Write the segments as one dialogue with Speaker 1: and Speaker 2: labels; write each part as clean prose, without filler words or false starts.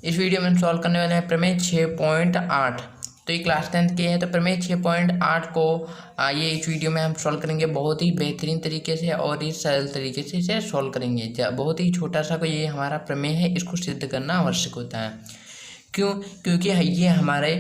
Speaker 1: इस वीडियो में हम सॉल्व करने वाले हैं प्रमेय 6.8। तो ये क्लास 10th के हैं। तो प्रमेय 6.8 को ये इस वीडियो में हम सॉल्व करेंगे बहुत ही बेहतरीन तरीके से और इस सरल तरीके से इसे सॉल्व करेंगे। बहुत ही छोटा सा कोई ये हमारा प्रमेय है, इसको सिद्ध करना आवश्यक होता है। क्योंकि ये हमारे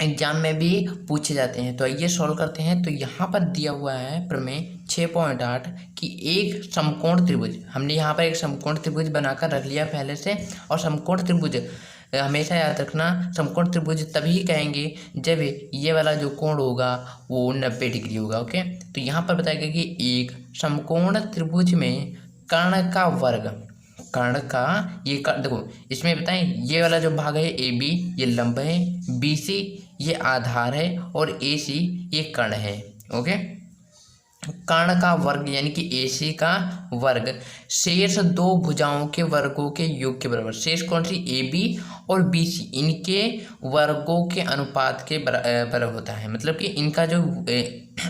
Speaker 1: एग्जाम में भी पूछे जाते हैं। तो आइए सॉल्व करते हैं। तो यहाँ पर दिया हुआ है प्रमेय 6.8 कि एक समकोण त्रिभुज, हमने यहाँ पर एक समकोण त्रिभुज बनाकर रख लिया पहले से। और समकोण त्रिभुज हमेशा याद रखना, समकोण त्रिभुज तभी कहेंगे जब ये वाला जो कोण होगा वो 90 डिग्री होगा। ओके, तो यहाँ पर बताया गया कि एक समकोण त्रिभुज में कर्ण का वर्ग, कर्ण का ये देखो इसमें बताएं, ये वाला जो भाग है ए बी ये लंब है, बी सी ये आधार है और ए सी ये कर्ण है। ओके, कर्ण का वर्ग यानी कि ए सी का वर्ग शेष दो भुजाओं के वर्गों के योग के बराबर। शेष कौन सी? ए बी और बी सी, इनके वर्गों के अनुपात के बराबर होता है। मतलब कि इनका जो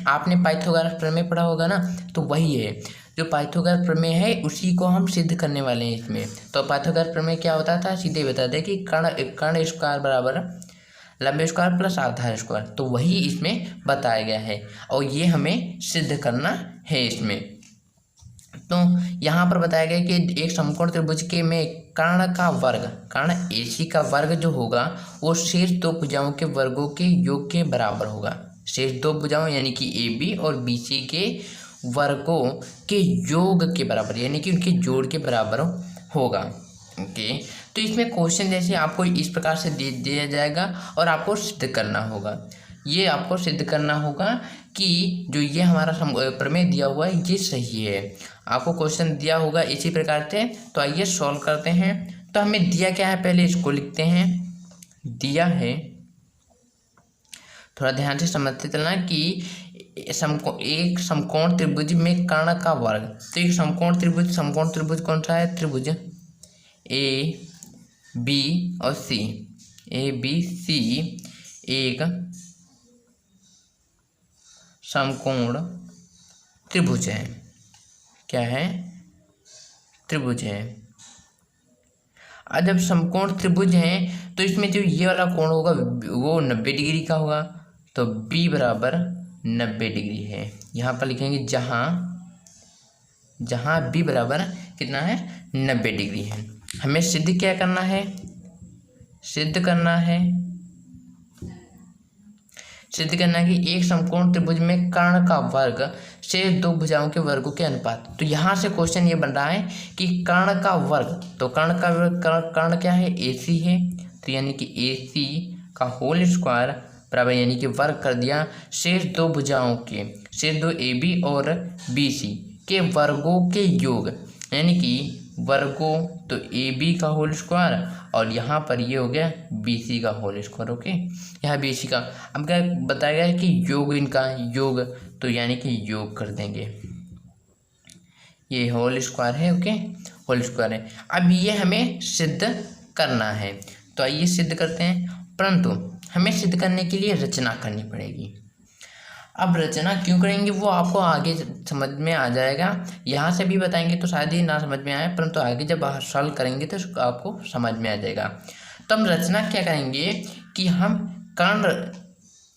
Speaker 1: आपने पाइथागोरस प्रमेय पढ़ा होगा ना, तो वही है जो पाइथागोरस प्रमेय है, उसी को हम सिद्ध करने वाले हैं इसमें। तो पाइथागोरस प्रमेय क्या होता था, सीधे बता दें कि कर्ण स्क्वायर बराबर लंब स्क्वायर प्लस आधार स्क्वायर, तो वही इसमें बताया गया है और ये हमें सिद्ध करना है इसमें। तो यहाँ पर बताया गया कि एक समकोण त्रिभुज के में कर्ण का वर्ग, कर्ण AC का वर्ग जो होगा वो शेष दो भुजाओं के वर्गों के योग के बराबर होगा। शेष दो भुजाओं यानी कि AB और BC के वर्गों के योग के बराबर यानी कि उनके जोड़ के बराबर होगा। ओके, तो इसमें क्वेश्चन जैसे आपको इस प्रकार से दे दिया जाएगा और आपको सिद्ध करना होगा। ये आपको सिद्ध करना होगा कि जो ये हमारा प्रमेय दिया हुआ है ये सही है। आपको क्वेश्चन दिया होगा इसी प्रकार से। तो आइए सॉल्व करते हैं। तो हमें दिया क्या है, पहले इसको लिखते हैं। दिया है, थोड़ा ध्यान से समझते चलना कि एक समकोण त्रिभुज में कर्ण का वर्ग। तो एक समकोण त्रिभुज कौन सा है? त्रिभुज ए बी और सी, ए बी सी एक समकोण त्रिभुज है। क्या है? त्रिभुज है। अब जब समकोण त्रिभुज है तो इसमें जो ये वाला कोण होगा वो 90 डिग्री का होगा। तो B बराबर 90 डिग्री है। यहाँ पर लिखेंगे जहाँ B बराबर कितना है? 90 डिग्री है। हमें सिद्ध क्या करना है? सिद्ध करना है कि एक समकोण त्रिभुज में कर्ण का वर्ग शेष दो भुजाओं के वर्गों के अनुपात। तो यहाँ से क्वेश्चन ये बन रहा है कि कर्ण का वर्ग, तो कर्ण क्या है? AC है। तो यानी कि AC का होल स्क्वायर बराबर यानी कि वर्ग कर दिया शेष दो भुजाओं के, शेष दो AB और BC के वर्गों के योग यानी कि वर्गों, तो AB का होल स्क्वायर और यहाँ पर ये हो गया BC का होल स्क्वायर। ओके, यहाँ BC का अब क्या बताया गया है कि योग, इनका योग, तो यानी कि योग कर देंगे। ये होल स्क्वायर है। ओके, होल स्क्वायर है। अब ये हमें सिद्ध करना है। तो आइए सिद्ध करते हैं, परंतु हमें सिद्ध करने के लिए रचना करनी पड़ेगी। अब रचना क्यों करेंगे वो आपको आगे समझ में आ जाएगा। यहाँ से भी बताएंगे तो शायद ही ना समझ में आए, परंतु आगे जब सॉल्व करेंगे तो आपको समझ में आ जाएगा। तो हम रचना क्या करेंगे कि हम कर्ण,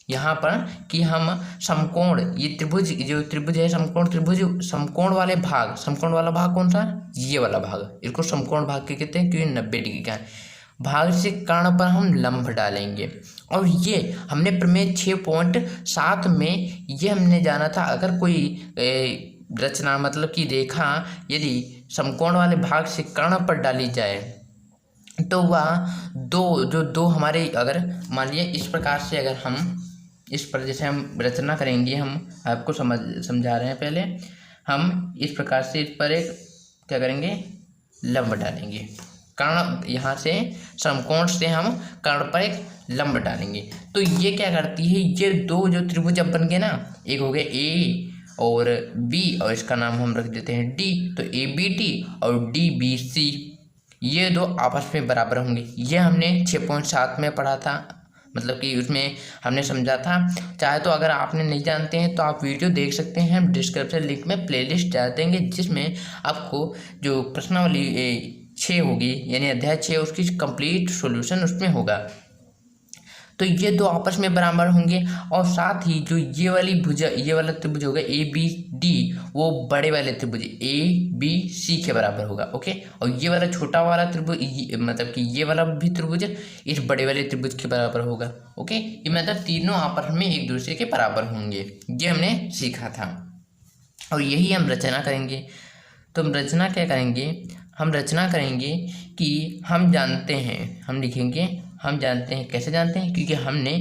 Speaker 1: यहाँ पर कि हम समकोण, ये त्रिभुज, जो त्रिभुज है समकोण त्रिभुज, समकोण वाले भाग, समकोण वाला भाग कौन सा? ये वाला भाग, इसको समकोण भाग के कहते हैं क्योंकि 90 डिग्री का है। भाग से कर्ण पर हम लंब डालेंगे। और ये हमने प्रमेय 6.7 में ये हमने जाना था, अगर कोई रचना मतलब कि रेखा यदि समकोण वाले भाग से कर्ण पर डाली जाए तो वह दो हमारे, अगर मान लिया इस प्रकार से, अगर हम इस पर जैसे हम रचना करेंगे, हम आपको समझा रहे हैं। पहले हम इस प्रकार से इस पर एक क्या करेंगे, लंब डालेंगे। कर्ण, यहाँ से समकोण से हम कर्ण पर एक लंब डालेंगे। तो ये क्या करती है, ये दो जो त्रिभुज अब बन गए ना, एक हो गया A और B और इसका नाम हम रख देते हैं D। तो ABD और DBC ये दो आपस में बराबर होंगे। ये हमने 6.7 में पढ़ा था, मतलब कि उसमें हमने समझा था। चाहे तो अगर आपने नहीं जानते हैं तो आप वीडियो देख सकते हैं, हम डिस्क्रिप्शन लिंक में प्लेलिस्ट डाल देंगे जिसमें आपको जो प्रश्नावली 6 होगी, यानी अध्याय 6 उसकी कंप्लीट सॉल्यूशन उसमें होगा। तो ये दो आपस में बराबर होंगे और साथ ही जो ये वाली भुजा, ये वाला त्रिभुज होगा ए बी डी, वो बड़े वाले त्रिभुज ए बी सी के बराबर होगा। ओके, और ये वाला छोटा वाला त्रिभुज, मतलब कि ये वाला भी त्रिभुज इस बड़े वाले त्रिभुज के बराबर होगा। ओके, ये मतलब तीनों आपस में एक दूसरे के बराबर होंगे, ये हमने सीखा था और यही हम रचना करेंगे। तो हम रचना क्या करेंगे, हम रचना करेंगे कि हम जानते हैं, हम लिखेंगे हम जानते हैं। कैसे जानते हैं, क्योंकि हमने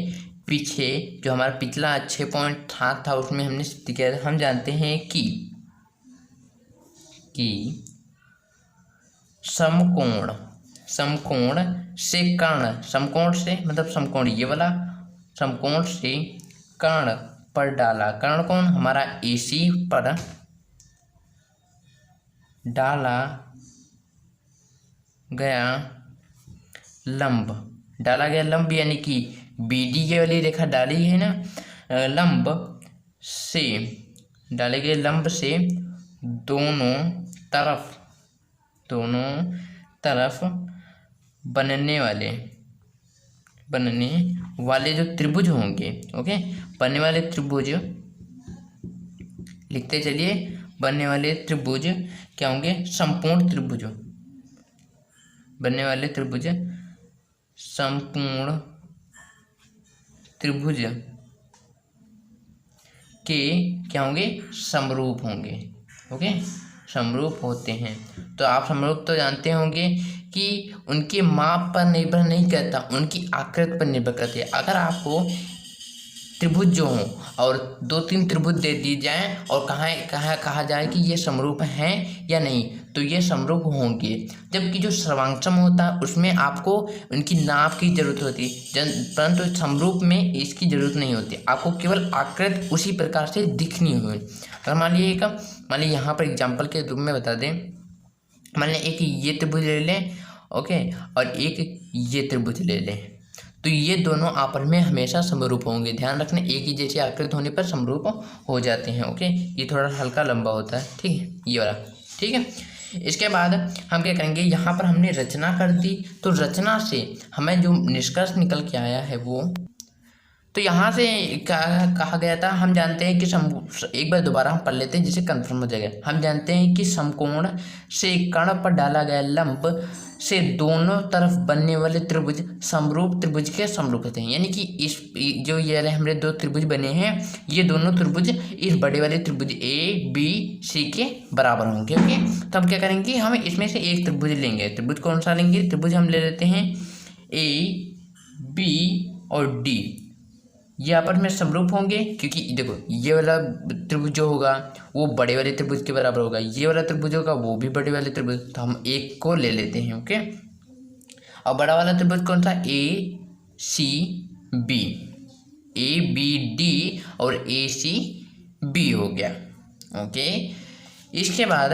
Speaker 1: पीछे जो हमारा पिछला 6 पॉइंट था उसमें हमने किया था। हम जानते हैं कि समकोण, समकोण से कर्ण, समकोण से मतलब समकोण ये वाला, समकोण से कर्ण पर डाला, कर्ण कौन, हमारा AC पर डाला गया लंब, डाला गया लंब यानी कि BD ये वाली रेखा डाली है ना, लंब से, डाले गए लंब से दोनों तरफ बनने वाले जो त्रिभुज होंगे, ओके, बनने वाले त्रिभुज लिखते चलिए, बनने वाले त्रिभुज क्या होंगे, संपूर्ण त्रिभुज, बनने वाले त्रिभुज संपूर्ण त्रिभुज के क्या होंगे, समरूप होंगे। ओके, समरूप होते हैं। तो आप समरूप तो जानते होंगे कि उनके माप पर निर्भर नहीं करता, उनकी आकृति पर निर्भर करती है। अगर आपको त्रिभुज जो हों और 2-3 त्रिभुज दे दी जाएं और कहा जाए कि ये समरूप हैं या नहीं, तो ये समरूप होंगे। जबकि जो सर्वांगसम होता है उसमें आपको उनकी नाप की जरूरत होती है, परंतु समरूप में इसकी जरूरत नहीं होती, आपको केवल आकृति उसी प्रकार से दिखनी हुई। अगर मान लीजिए यहाँ पर एग्जाम्पल के रूप में बता दें, मान लीजिए एक ये त्रिभुज ले लें, ओके, और एक ये त्रिभुज ले लें, तो ये दोनों आपस में हमेशा समरूप होंगे। ध्यान रखना, एक ही जैसी आकृति होने पर समरूप हो जाते हैं। ओके, ये थोड़ा हल्का लंबा होता है, ठीक है, ये वाला, ठीक है। इसके बाद हम क्या करेंगे, यहाँ पर हमने रचना कर दी, तो रचना से हमें जो निष्कर्ष निकल के आया है वो, तो यहाँ से कहा गया था, हम जानते हैं कि एक बार दोबारा हम पढ़ लेते हैं जिससे कंफर्म हो जाएगा। हम जानते हैं कि समकोण से कर्ण पर डाला गया लंब से दोनों तरफ बनने वाले त्रिभुज समरूप त्रिभुज के समरूप होते हैं। यानी कि इस जो ये हमारे 2 त्रिभुज बने हैं, ये दोनों त्रिभुज इस बड़े वाले त्रिभुज ABC के बराबर होंगे। ओके, तो हम क्या करेंगे, हम इसमें से एक त्रिभुज लेंगे। त्रिभुज कौन सा लेंगे, त्रिभुज हम ले लेते हैं AB और D, ये आपस में समरूप होंगे, क्योंकि देखो ये वाला त्रिभुज जो होगा वो बड़े वाले त्रिभुज के बराबर होगा, ये वाला त्रिभुज होगा वो भी बड़े वाले त्रिभुज, तो हम एक को ले लेते हैं। ओके, और बड़ा वाला त्रिभुज कौन सा, ACB, ABD और ACB हो गया। ओके, इसके बाद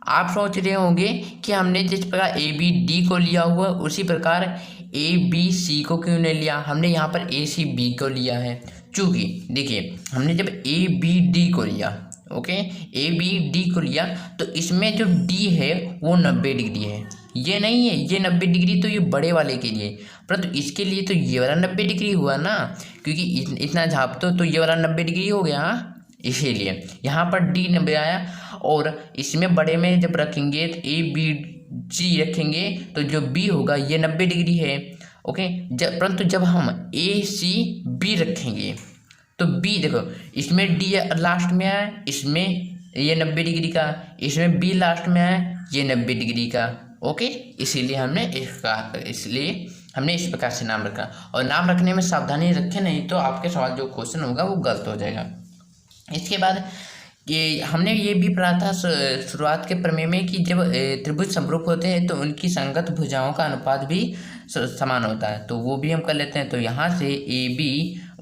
Speaker 1: आप सोच रहे होंगे कि हमने जिस प्रकार ABD को लिया हुआ उसी प्रकार ABC को क्यों नहीं लिया, हमने यहाँ पर ACB को लिया है। चूँकि देखिए, हमने जब ABD को लिया, ओके, ABD को लिया, तो इसमें जो D है वो 90 डिग्री है, ये नहीं है, ये 90 डिग्री तो ये बड़े वाले के लिए, परंतु इसके लिए तो ये वाला 90 डिग्री हुआ ना, क्योंकि इतना झाप तो ये वाला 90 डिग्री हो गया, इसीलिए यहाँ पर D 90 आया। और इसमें बड़े में जब रखेंगे तो ABC रखेंगे तो जो B होगा ये 90 डिग्री है। ओके, परंतु जब हम ACB रखेंगे तो B देखो, इसमें D लास्ट में आया, इसमें ये 90 डिग्री का, इसमें B लास्ट में आया, ये 90 डिग्री का। ओके, इसीलिए हमने इस प्रकार से नाम रखा। और नाम रखने में सावधानी रखें, नहीं तो आपके सवाल जो क्वेश्चन होगा वो गलत हो जाएगा। इसके बाद ये हमने ये भी पढ़ा था शुरुआत के प्रमेय में कि जब त्रिभुज समरूप होते हैं तो उनकी संगत भुजाओं का अनुपात भी समान होता है, तो वो भी हम कर लेते हैं। तो यहाँ से AB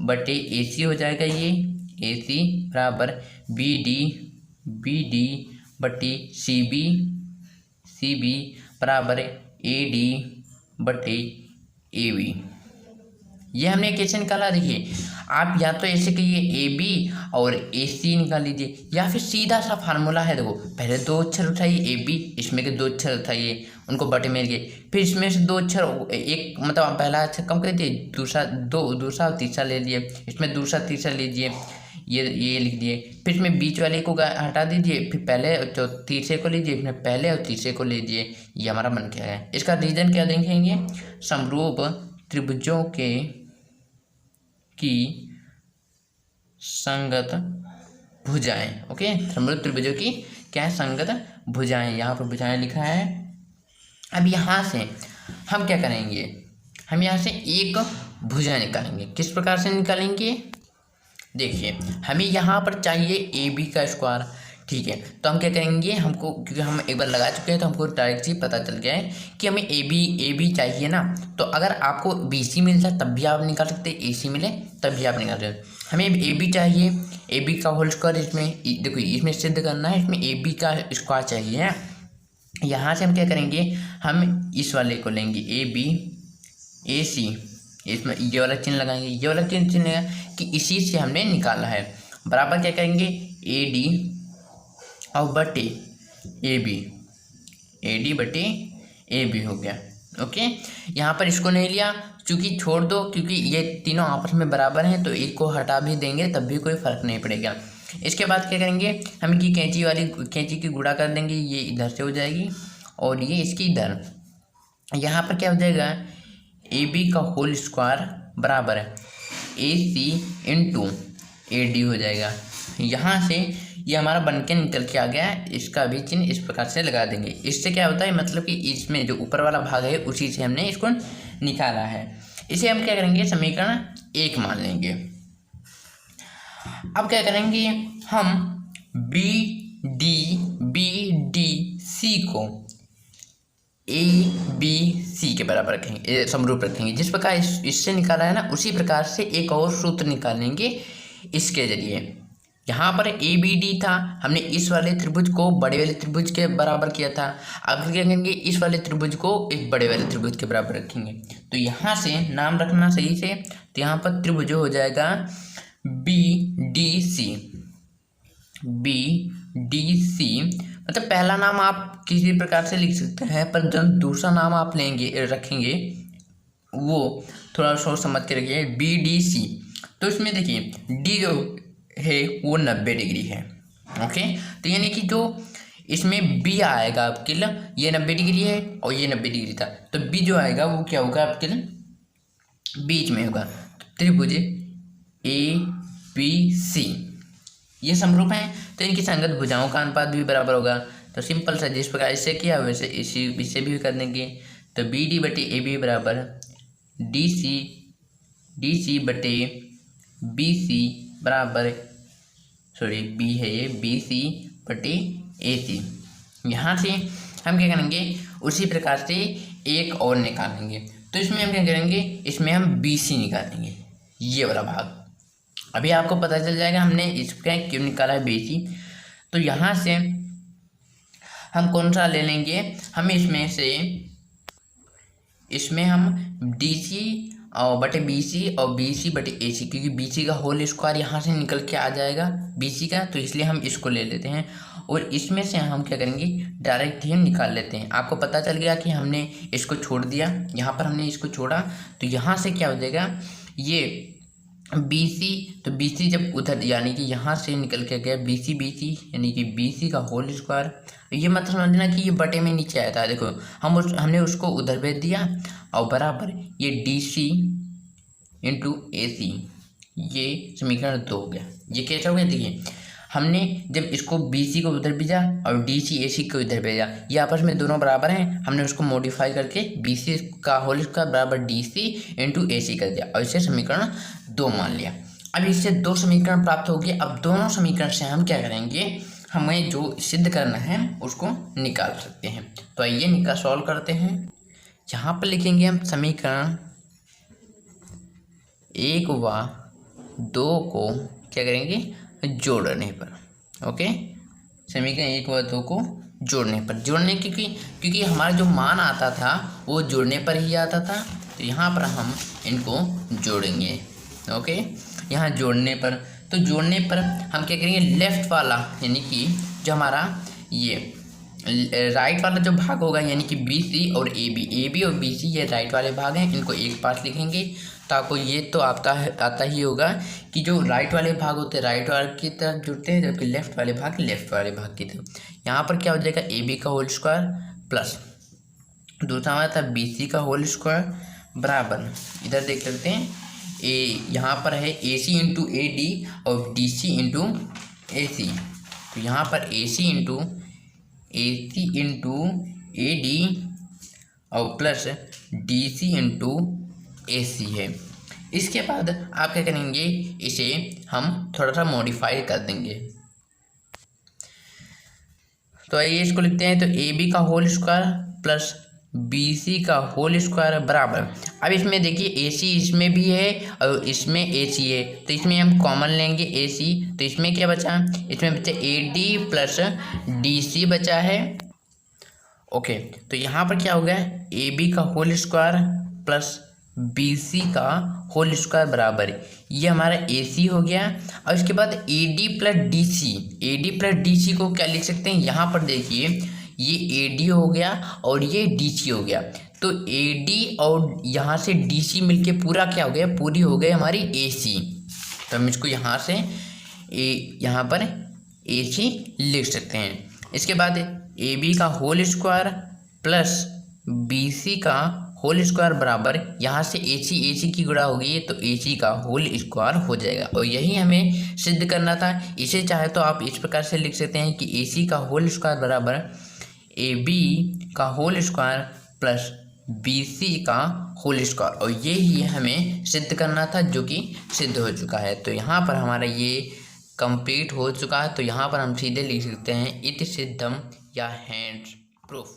Speaker 1: बटे AC हो जाएगा, ये AC बराबर BD बटे CB बराबर AD बटे AB। ये हमने कैसे निकाला, देखिए आप या तो ऐसे कहिए ए बी और ए सी निकाल लीजिए, या फिर सीधा सा फार्मूला है, देखो पहले दो अक्षर उठाइए ए बी, इसमें के दो अक्षर उठाइए उनको बटे में गए, फिर इसमें से दो अक्षर एक मतलब पहला अक्षर कम कर दिए, दूसरा और तीसरा ले लिए, इसमें दूसरा तीसरा लीजिए, ये लिख दिए, फिर इसमें बीच वाले को हटा दीजिए, फिर पहले तो तीसरे को लीजिए, फिर पहले और तीसरे को लीजिए, ये हमारा बन गया है। इसका रीजन क्या देखेंगे, समरूप त्रिभुजों की संगत भुजाएं। ओके, समरूप त्रिभुजों की क्या है, संगत भुजाएं, यहाँ पर भुजाएं लिखा है। अब यहाँ से हम क्या करेंगे, हम यहाँ से एक भुजा निकालेंगे। किस प्रकार से निकालेंगे, देखिए हमें यहाँ पर चाहिए ए बी का स्क्वायर, ठीक है। तो हम क्या करेंगे, हमको क्योंकि हम एक बार लगा चुके हैं तो हमको डायरेक्ट ही पता चल गया है कि हमें ए बी चाहिए ना। तो अगर आपको बी सी मिल जाए तब भी आप निकाल सकते हैं, ए सी मिले तब भी आप निकाल सकते। हमें ए बी चाहिए, ए बी का होल स्क्वायर, इसमें देखो इसमें सिद्ध करना है, इसमें ए बी का स्क्वायर चाहिए। यहाँ से हम क्या करेंगे, हम इस वाले को लेंगे ए बी ए सी, इसमें ये वाला चिन्ह लगाएंगे, ये वाला चिन्ह लगा कि इसी से हमने निकाला है, बराबर क्या करेंगे ए डी और बटे ए डी बटे ए बी हो गया। ओके, यहाँ पर इसको नहीं लिया क्योंकि छोड़ दो, क्योंकि ये तीनों आपस में बराबर हैं, तो एक को हटा भी देंगे तब भी कोई फर्क नहीं पड़ेगा। इसके बाद क्या करेंगे, हम की कैंची की गुणा कर देंगे, ये इधर से हो जाएगी और ये इसकी इधर, यहाँ पर क्या हो जाएगा ए बी का होल स्क्वायर बराबर है ए सी इंटू ए डी हो जाएगा। यहाँ से ये हमारा बन के निकल के आ गया है, इसका भी चिन्ह इस प्रकार से लगा देंगे। इससे क्या होता है, मतलब कि इसमें जो ऊपर वाला भाग है उसी से हमने इसको निकाला है। इसे हम क्या करेंगे, समीकरण 1 मान लेंगे। अब क्या करेंगे, हम बी डी सी को ए बी सी के बराबर रखेंगे, समरूप रखेंगे। जिस प्रकार इससे निकाला है ना, उसी प्रकार से एक और सूत्र निकालेंगे इसके जरिए। यहाँ पर ए बी डी था, हमने इस वाले त्रिभुज को बड़े वाले त्रिभुज के बराबर किया था। अब क्या करेंगे, इस वाले त्रिभुज को एक बड़े वाले त्रिभुज के बराबर रखेंगे। तो यहाँ से नाम रखना सही से, तो यहाँ पर त्रिभुज हो जाएगा बी डी सी, मतलब पहला नाम आप किसी प्रकार से लिख सकते हैं, पर जब दूसरा नाम आप रखेंगे वो थोड़ा सोच समझ के रखिए, बी डी सी। तो इसमें देखिए डी जो है वो 90 डिग्री है। ओके, तो यानी कि जो इसमें बी आएगा आपके लिए, ये 90 डिग्री है और ये 90 डिग्री था, तो बी जो आएगा वो क्या होगा आपके लिए बीच में होगा। त्रिभुज ए बी सी ये समरूप हैं, तो इनकी संगत भुजाओं का अनुपात भी बराबर होगा। तो सिंपल सा, जिस प्रकार इससे किया वैसे इससे भी कर देंगे। तो बी डी बटे ए बी बराबर डी सी बटे बी सी बराबर, सॉरी बी है ये, बी सी बटे ए सी। यहाँ से हम क्या करेंगे, उसी प्रकार से एक और निकालेंगे। तो इसमें हम क्या करेंगे, इसमें हम बी सी निकालेंगे, ये वाला भाग। अभी आपको पता चल जाएगा हमने इसका क्यों निकाला है बी सी। तो यहाँ से हम कौन सा ले लेंगे, हम इसमें हम डी सी और बटे बी सी और बी सी बटे ए सी, क्योंकि बी सी का होल स्क्वायर यहाँ से निकल के आ जाएगा बी सी का, तो इसलिए हम इसको ले लेते हैं। और इसमें से हम क्या करेंगे, डायरेक्ट ही निकाल लेते हैं। आपको पता चल गया कि हमने इसको छोड़ दिया, यहाँ पर हमने इसको छोड़ा, तो यहाँ से क्या हो जाएगा, ये बी सी, तो बी सी जब उधर यानी कि यहाँ से निकल के गया बी सी यानी कि बी सी का होल स्क्वायर। ये मत समझना कि ये बटे में नीचे आया था, देखो हमने उसको उधर भेज दिया और बराबर ये डी सी इंटू ए सी, ये समीकरण 2 हो गया। ये कैसा हो गया, देखिए हमने जब इसको बी सी को उधर भेजा और डी सी ए सी को इधर भेजा, ये आपस में दोनों बराबर हैं, हमने उसको मॉडिफाई करके बी सी का होल स्क्वायर बराबर डी सी इंटू ए सी कर दिया और इसे समीकरण 2 मान लिया। अब इससे 2 समीकरण प्राप्त हो गए। अब दोनों समीकरण से हम क्या करेंगे, हमें जो सिद्ध करना है उसको निकाल सकते हैं। तो आइए सॉल्व करते हैं। यहाँ पर लिखेंगे हम समीकरण 1 व 2 को क्या करेंगे, जोड़ने पर। ओके, समीकरण 1 व 2 को जोड़ने पर, क्योंकि हमारा जो मान आता था वो जोड़ने पर ही आता था, तो यहाँ पर हम इनको जोड़ेंगे। ओके, यहाँ जोड़ने पर। तो जोड़ने पर हम क्या करेंगे, लेफ़्ट वाला यानी कि जो हमारा ये राइट वाला जो भाग होगा यानी कि बी सी और ए बी और बी सी ये राइट वाले भाग हैं, इनको एक पार्ट लिखेंगे। तो आपको ये तो आता ही होगा कि जो राइट वाले भाग होते हैं राइट वाले की तरफ जुड़ते हैं, जबकि लेफ्ट वाले भाग लेफ्ट वाले भाग की तरफ। यहाँ पर क्या हो जाएगा, ए बी का होल स्क्वायर प्लस दूसरा हमारा था बी सी का होल स्क्वायर बराबर, इधर देख सकते हैं यहाँ पर है ए सी इंटू ए डी और डी सी इंटू ए सी। तो यहाँ पर ए सी इंटू ए डी और प्लस डी सी इंटू ए सी है। इसके बाद आप क्या करेंगे, इसे हम थोड़ा सा मॉडिफाई कर देंगे। तो आइए इसको लिखते हैं। तो ए बी का whole square plus B C का होल स्क्वायर बराबर, अब इसमें देखिए ए सी इसमें भी है और इसमें ए सी है, तो इसमें हम कॉमन लेंगे ए सी। तो इसमें क्या बचा, इसमें बचा A D plus D C बचा है। ओके, तो यहाँ पर क्या हो गया, ए बी का whole square plus B C का होल स्क्वायर बराबर, ये हमारा ए सी हो गया। और इसके बाद A D plus D C को क्या लिख सकते हैं, यहाँ पर देखिए ये ए डी हो गया और ये डी सी हो गया। तो ए डी और यहाँ से डी सी मिल पूरा क्या हो गया, पूरी हो गई हमारी ए सी। तो हम इसको यहाँ से यहाँ पर ए सी लिख सकते हैं। इसके बाद ए बी का whole square plus B C का होल स्क्वायर बराबर, यहाँ से ए सी की गुणा होगी तो ए सी का होल स्क्वायर हो जाएगा। और यही हमें सिद्ध करना था। इसे चाहे तो आप इस प्रकार से लिख सकते हैं कि ए सी का होल स्क्वायर बराबर ए बी का whole square plus B C का होल स्क्वायर, और ये ही हमें सिद्ध करना था जो कि सिद्ध हो चुका है। तो यहाँ पर हमारा ये कंप्लीट हो चुका है। तो यहाँ पर हम सीधे लिख सकते हैं इति सिद्धम या हैंड्स प्रूफ।